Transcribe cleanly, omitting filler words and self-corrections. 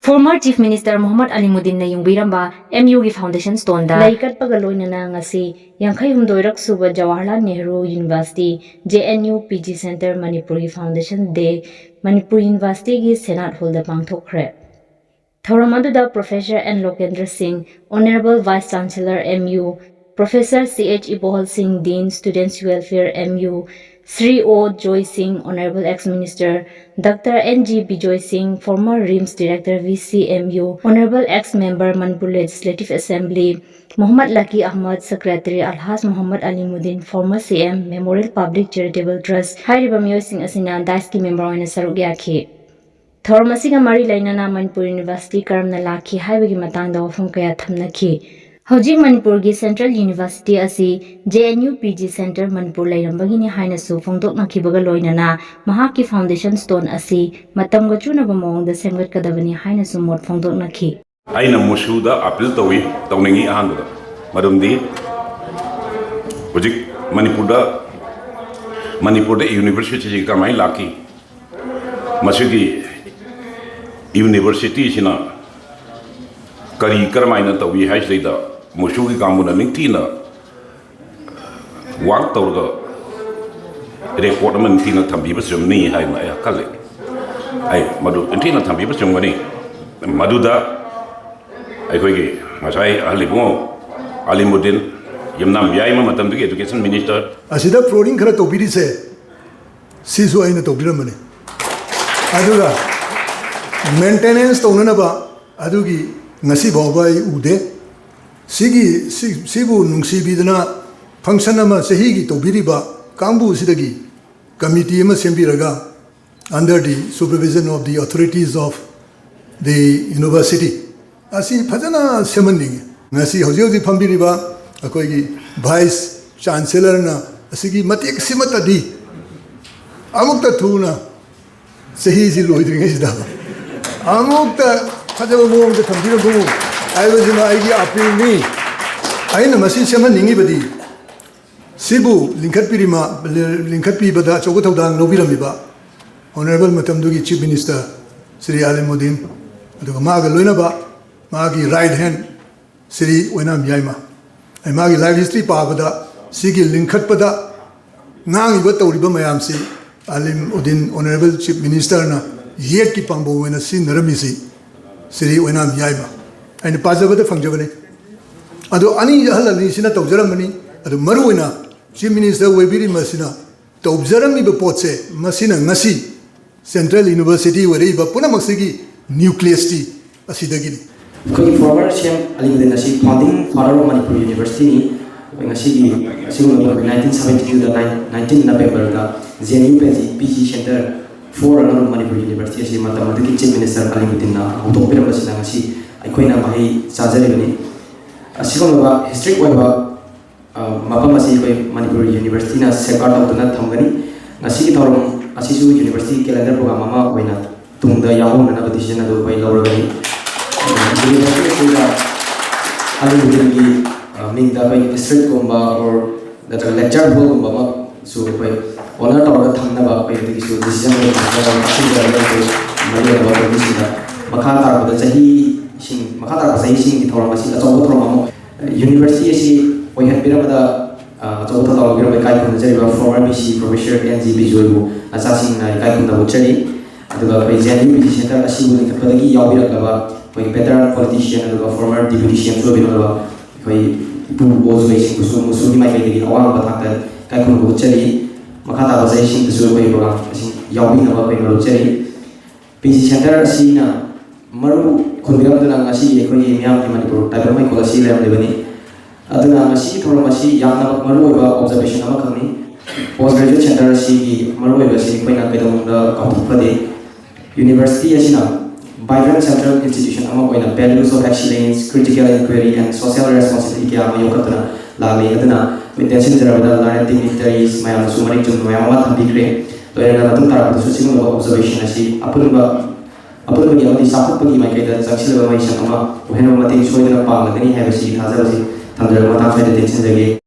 Former Chief Minister Muhammad Alimuddin na yung biramba MU gi Foundation Stone da laikat pagaloi na ngasi yangkhai humdoirak suba Jawaharlal Nehru University JNU PG Center Manipur gi Foundation Day Manipur University gi Senate Hall da Pangthokkhre. Thoram aduda Professor N Lokendra Singh, Honorable Vice Chancellor MU, Professor CH Ibohal Singh, Dean Students Welfare MU, Sri O. Joy Singh, Honorable Ex-Minister, Dr. N.G. Bijoy Singh, former RIMS Director VCMU, Honorable Ex-Member Manipur Legislative Assembly, Muhammad Laki Ahmad, Secretary Alhaj Muhammad Alimuddin, former CM, Memorial Public Charitable Trust, Hairiba Mioy Singh Asina, Daiski Member Oina Saruk Yaki. Thoram asiga mari lainana Manipur University karamna laki haibagi matangda wafum kaya thamnaki. Hojik Manipur gi Central University asi JNU PG Center Manipur lairambagini hainasu phongdoknakibaga loinana mahaki Foundation Stone asi matamga chunaba mawngda semgatkadabani hainasu mot phongdoknaki. Aina MUSU da appeal tawi tawningi ahanbada marumdi hojik Manipur da university ji kamai laki masigi university sina kari karmaina tawi haisida MUSU ki kamuna ningtina wang tawga report man tina thambi basum ni hai ma ya kale ai madu tina thambi basum gani maduda ai koi gi masai Alimuddin yamnam yai ma matam de education minister asida flooring khara tobiri se sisu aina tobiramane aduga maintenance tawna ba adugi ngasi bawbai ude sibu nungsi bidana function ama sahi gi tobiriba kambu sidagi committee ama sembiraga under the supervision of the authorities of the university asi phajana semanding ngasi hoji phambiriba akoi gi vice chancellor na asigi matek simatadi amukta thuna sahi ji loidringa sida amukta phajaba mo de thambira bu aibajina aigi appeal ni aina masi sema ningi badi sibu linkhat pi bada chogo Thoudang lobirami ba honorable matamdugi chief minister Sri Alimuddin aduga maga loina ba magi right hand Sri Wenam Yaima ai magi life history pa bada sigi linkhat pada ngangi ba tawriba mayam si Alimuddin honorable chief minister na yet ki pangbo wena sin naramisi Sri Wenam Yaima and Pazabada Fungjabane. Ado Ani Halani Sina Tobzeramani, Ado Maruina, Chief Minister Webiri Masina, Tobzerami Bepotse, Masina Ngasi, Central University, wherever Punamasigi, nucleus tea, Asidagini. Former CM Alimuddin Ngasi, founding father of Manipur University, Ngasi, 1972 to 19 November, JNU PG Center for another Manipur University, Mathematical Chief Minister Alimuddin, October Ngasi. Aikoina mahi chajaribani asigomba history oiba mapam asi koi Manipur University na safeguard tawduna thamgani ngasi thorom asisu university calendar program ama oina tungda yawon na decision adu koi lawragani university da Alimuddin gi mingda koi district komba or that lecture hall komba ma so koi honor tawda thamna ba koi decision mari ba decision makha tar ba chahi sing makata sai sing thora masi achaw thora mo university si oihan biramada achaw thora biram kai khun jari ba former BC professor NG Bijoy bu acha sing na kai khun da chari aduga JNU PG Center asi bu nikapagi yawira ba koi veteran politician aduga former deputy CM so binaba koi bu bozoi sing su musu ni mai kai gi awang ba thakta kai khun bu chari makata ba sai sing su koi ba sing yawina ba koi ro chari PG Center si na Maru khunbiram duna ngasi ekoi miyam ki Manipur tabar mai kolasi lem lebani aduna ngasi thoram asi yamna maru oiba observation ama khangni postgraduate center si gi maru oiba si koina kedom da Pangthokkhre university asina vibrant central institution ama koina values of excellence critical inquiry and social responsibility ama yokatna lami aduna intention jarabada la dignitaries mayam sumari jum mayam ma thambikre to ena natum tar su singo observation asi apurba apurba gi saput pagi mai kai da jaksil ba mai sama ohena mating soidana pa lagani hai basi thaja basi thamjara mata phai de tension jage